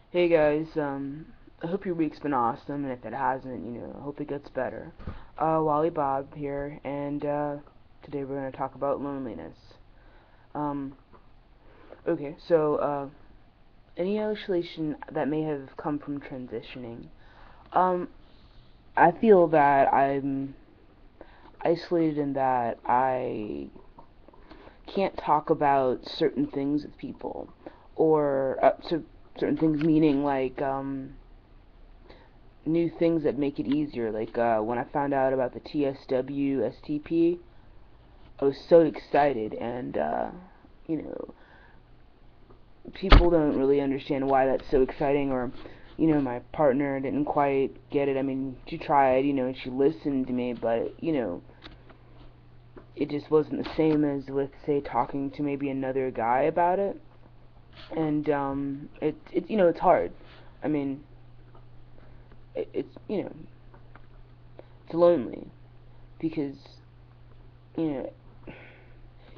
Hey guys, I hope your week's been awesome, and if it hasn't, I hope it gets better. WallieBob here, and today we're going to talk about loneliness. Um, okay, so any isolation that may have come from transitioning. Um, I feel that I'm isolated in that I can't talk about certain things with people, or certain things meaning like new things that make it easier. Like when I found out about the TSW STP, I was so excited, and you know, people don't really understand why that's so exciting, or my partner didn't quite get it. I mean, she tried, and she listened to me, but it just wasn't the same as with, say, talking to maybe another guy about it. And it's hard. I mean, it's lonely because you know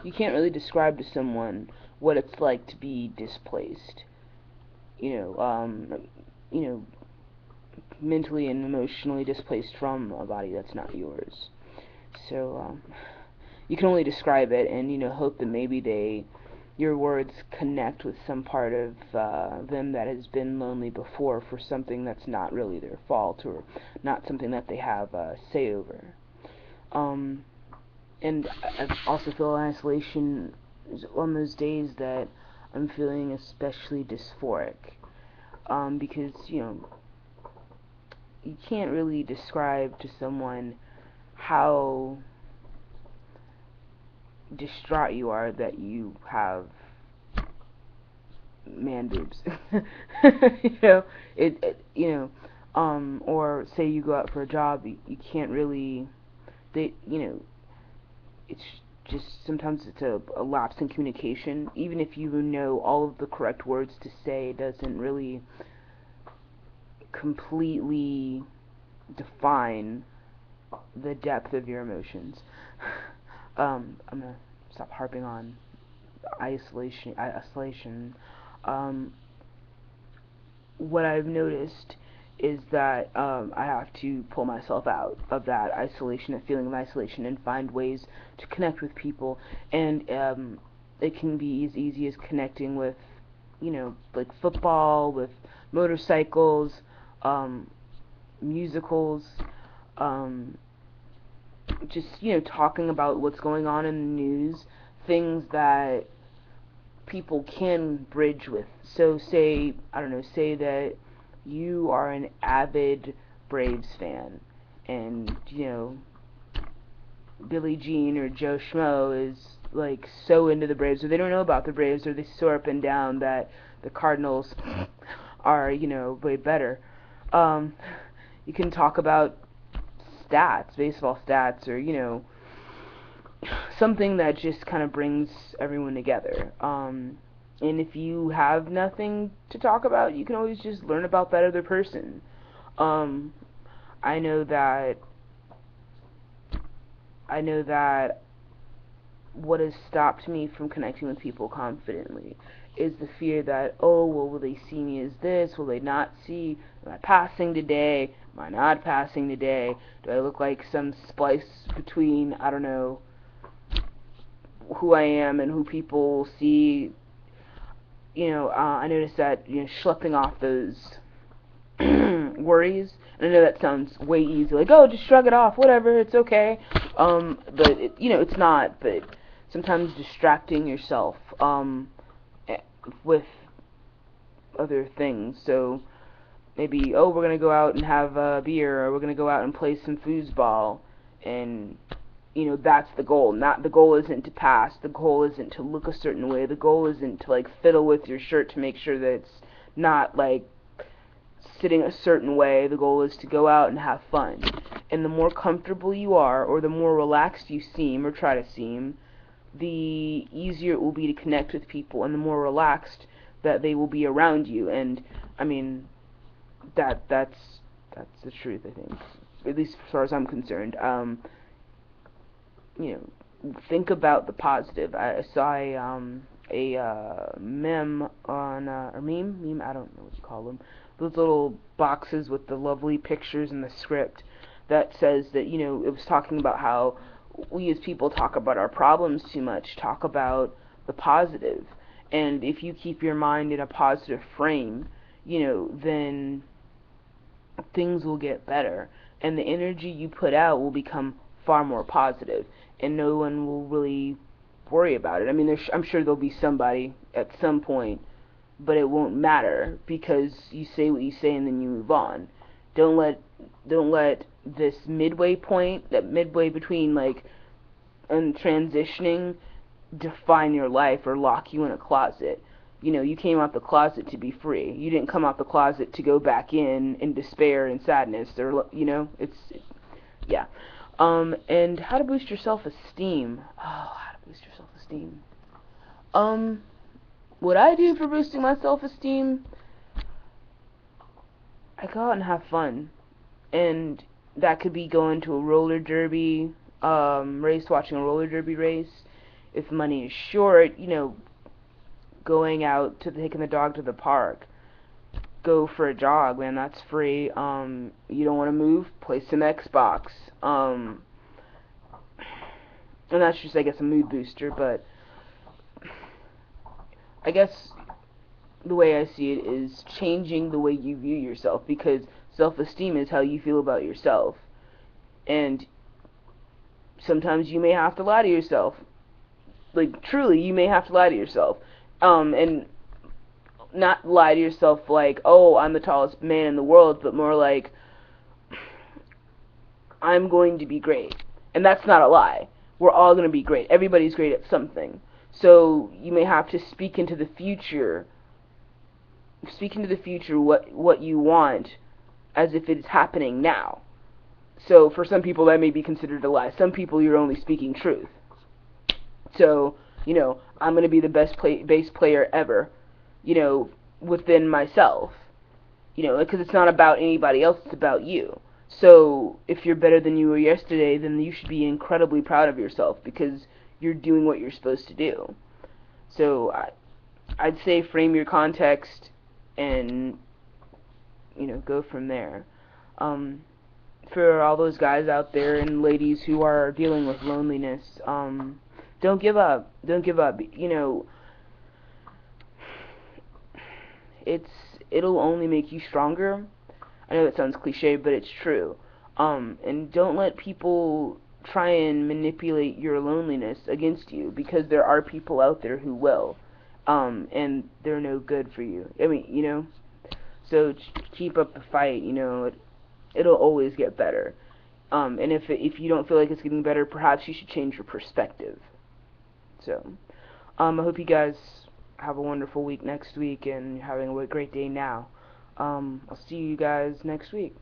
you can't really describe to someone what it's like to be displaced. You know, you know, mentally and emotionally displaced from a body that's not yours. So you can only describe it, and hope that maybe your words connect with some part of them that has been lonely before for something that's not really their fault or not something that they have say over. Um, and I also feel isolation is on those days that I'm feeling especially dysphoric. Because you can't really describe to someone how distraught you are that you have man boobs. you know, or say you go out for a job, you can't really, it's just sometimes it's a lapse in communication. Even if you know all of the correct words to say, it doesn't really completely define the depth of your emotions. I'm gonna stop harping on isolation. Um, what I've noticed is that I have to pull myself out of that isolation, that feeling of isolation, and find ways to connect with people. And it can be as easy as connecting with, like football, with motorcycles, um, musicals, um, just talking about what's going on in the news, things that people can bridge with. So say, I don't know, say that you are an avid Braves fan, and Billie Jean or Joe Schmo is like so into the Braves, or they don't know about the Braves, or they soar up and down that the Cardinals are way better. um you can talk about stats, baseball stats, or something that just kind of brings everyone together. And if you have nothing to talk about, you can always just learn about that other person. Um, I know that I know that what has stopped me from connecting with people confidently is the fear that, oh, well, will they see me as this? Will they not see? Am I passing today? Am I not passing today? Do I look like some splice between, I don't know, who I am and who people see? I noticed that, schlepping off those worries, and I know that sounds way easy, like, oh, just shrug it off, whatever, it's okay. But it's not. But sometimes distracting yourself eh, with other things. So maybe, oh, we're gonna go out and have a beer, or we're gonna go out and play some foosball, and that's the goal. Not the goal isn't to pass. The goal isn't to look a certain way. The goal isn't to like fiddle with your shirt to make sure that it's not like sitting a certain way. The goal is to go out and have fun. And the more comfortable you are, or the more relaxed you seem or try to seem, the easier it will be to connect with people, and the more relaxed that they will be around you. And I mean, that's the truth, I think. At least as far as I'm concerned. You know, think about the positive. I meme on or meme, I don't know what you call them, those little boxes with the lovely pictures and the script that says that, you know, it was talking about how we as people talk about our problems too much, talk about the positive, and if you keep your mind in a positive frame, you know, then things will get better, and the energy you put out will become far more positive, and no one will really worry about it. I mean, I'm sure there'll be somebody at some point, but it won't matter because you say what you say and then you move on. Don't let this midway point, that midway between like and transitioning, define your life or lock you in a closet. You know, you came out the closet to be free. You didn't come out the closet to go back in despair and sadness. Or, you know, yeah. And how to boost your self-esteem. Oh, how to boost your self-esteem. What I do for boosting my self-esteem, I go out and have fun. And that could be going to a roller derby race, watching a roller derby race. If money is short, you know, going out to taking the dog to the park. Go for a jog, man, that's free. You don't want to move, play some Xbox. And that's just, I guess, a mood booster, but I guess the way I see it is changing the way you view yourself, because self-esteem is how you feel about yourself. And sometimes you may have to lie to yourself. Like, truly, you may have to lie to yourself. And not lie to yourself like, oh, I'm the tallest man in the world, but more like, I'm going to be great. And that's not a lie. We're all going to be great. Everybody's great at something. So you may have to speak into the future. Speak into the future what you want as if it's happening now. So for some people that may be considered a lie. Some people you're only speaking truth. So, you know, I'm going to be the best bass player ever, you know, within myself. You know, because it's not about anybody else, it's about you. So if you're better than you were yesterday, then you should be incredibly proud of yourself because you're doing what you're supposed to do. So I'd say frame your context and, you know, go from there. For all those guys out there and ladies who are dealing with loneliness, don't give up. Don't give up. You know, it'll only make you stronger. I know that sounds cliche, but it's true. And don't let people try and manipulate your loneliness against you, because there are people out there who will. And they're no good for you. I mean, you know, so keep up the fight, you know, it'll always get better. And if you don't feel like it's getting better, perhaps you should change your perspective. So, I hope you guys have a wonderful week next week and having a great day now. I'll see you guys next week.